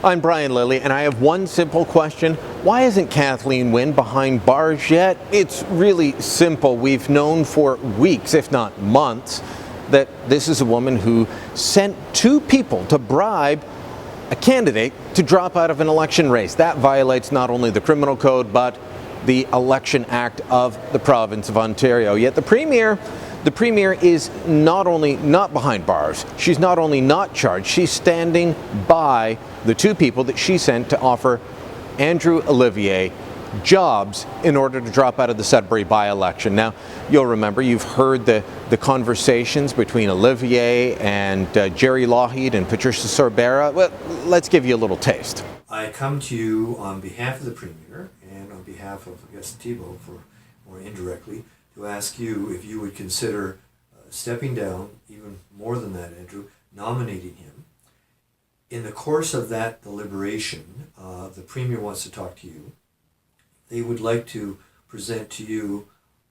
I'm Brian Lilley, and I have one simple question. Why isn't Kathleen Wynne behind bars yet? It's really simple. We've known for weeks, if not months, that this is a woman who sent two people to bribe a candidate to drop out of an election race. That violates not only the criminal code, but the Election Act of the province of Ontario. Yet the Premier is not only not behind bars, she's not only not charged, she's standing by the two people that she sent to offer Andrew Olivier jobs in order to drop out of the Sudbury by-election. Now, you'll remember, you've heard the conversations between Olivier and Jerry Lougheed and Patricia Sorbera. Well, let's give you a little taste. I come to you on behalf of the Premier and on behalf of, I guess, Thibault, for more indirectly, to ask you if you would consider stepping down, even more than that, Andrew, nominating him. In the course of that deliberation, the Premier wants to talk to you. They would like to present to you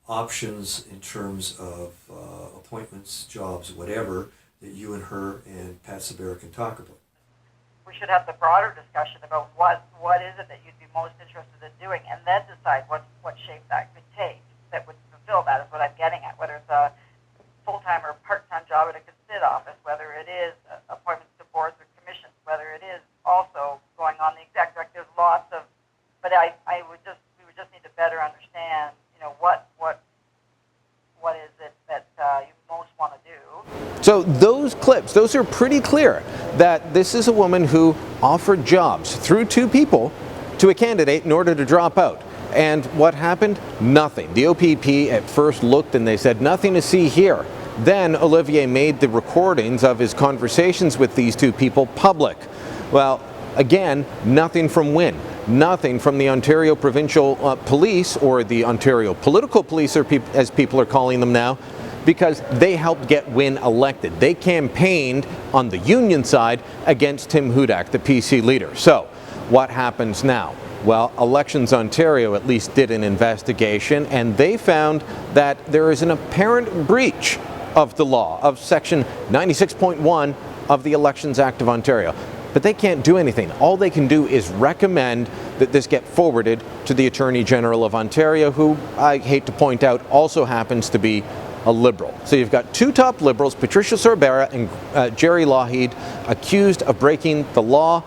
options in terms of appointments, jobs, whatever, that you and her and Pat Sabera can talk about. We should have the broader discussion about what is it that you'd be most interested in doing, and then decide what shape that could take that would fulfill that, is what I'm getting at, whether it's a full-time or part-time job at a consid office, whether it is appointments to boards or commissions, whether it is also going on the exec direct. There's lots of, but we would just need to better understand, what is it that you most want to do. So those clips, those are pretty clear that this is a woman who offered jobs through two people to a candidate in order to drop out. And what happened? Nothing. The OPP at first looked and they said, nothing to see here. Then Olivier made the recordings of his conversations with these two people public. Well, again, nothing from Wynne. Nothing from the Ontario Provincial Police, or the Ontario Political Police, as people are calling them now, because they helped get Wynne elected. They campaigned on the union side against Tim Hudak, the PC leader. So, what happens now? Well, Elections Ontario at least did an investigation, and they found that there is an apparent breach of the law, of Section 96.1 of the Elections Act of Ontario. But they can't do anything. All they can do is recommend that this get forwarded to the Attorney General of Ontario, who, I hate to point out, also happens to be a Liberal. So you've got two top Liberals, Patricia Sorbera and Jerry Lougheed, accused of breaking the law.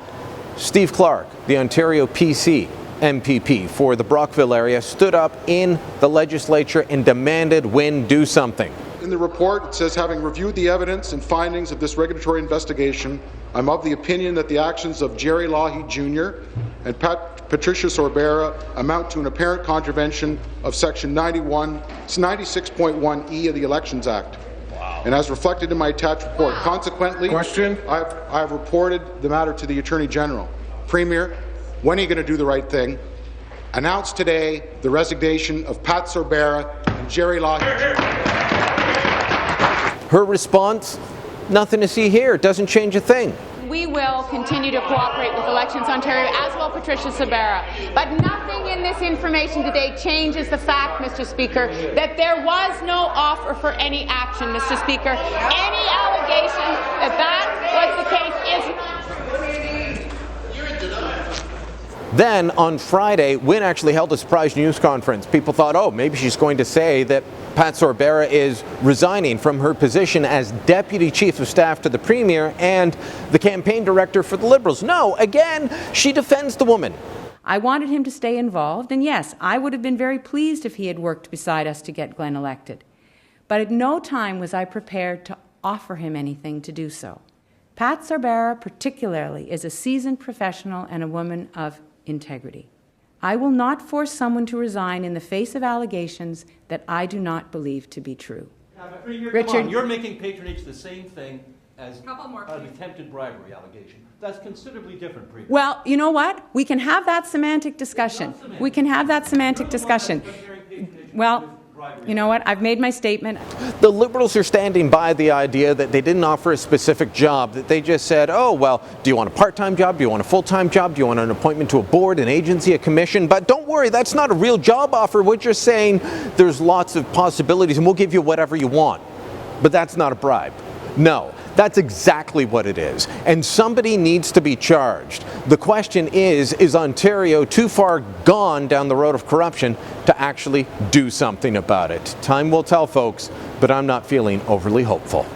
Steve Clark, the Ontario PC MPP for the Brockville area, stood up in the legislature and demanded Wynne do something. In the report, it says, having reviewed the evidence and findings of this regulatory investigation, I'm of the opinion that the actions of Jerry Lougheed Jr. and Patricia Sorbera amount to an apparent contravention of Section 96.1E of the Elections Act. Wow. And as reflected in my attached report. Consequently, I have reported the matter to the Attorney General. Premier, when are you going to do the right thing? Announce today the resignation of Pat Sorbera and Jerry Lougheed Jr. Her response? Nothing to see here. It doesn't change a thing. We will continue to cooperate with Elections Ontario, as will Patricia Sorbera. But nothing in this information today changes the fact, Mr. Speaker, that there was no offer for any action, Mr. Speaker. Any allegation that was the case is... Then, on Friday, Wynne actually held a surprise news conference. People thought, oh, maybe she's going to say that Pat Sorbera is resigning from her position as Deputy Chief of Staff to the Premier and the campaign director for the Liberals. No, again, she defends the woman. I wanted him to stay involved, and yes, I would have been very pleased if he had worked beside us to get Glenn elected. But at no time was I prepared to offer him anything to do so. Pat Sorbera, particularly, is a seasoned professional and a woman of integrity. I will not force someone to resign in the face of allegations that I do not believe to be true. Richard, you're making patronage the same thing as an attempted bribery allegation. That's considerably different. Well, you know what? We can have that semantic discussion. We can have that semantic discussion. Well, you know what? I've made my statement. The Liberals are standing by the idea that they didn't offer a specific job, that they just said, oh, well, do you want a part-time job? Do you want a full-time job? Do you want an appointment to a board, an agency, a commission? But don't worry, that's not a real job offer. We're just saying there's lots of possibilities and we'll give you whatever you want. But that's not a bribe. No, That's exactly what it is. And somebody needs to be charged. The question is Ontario too far gone down the road of corruption to actually do something about it? Time will tell, folks, but I'm not feeling overly hopeful.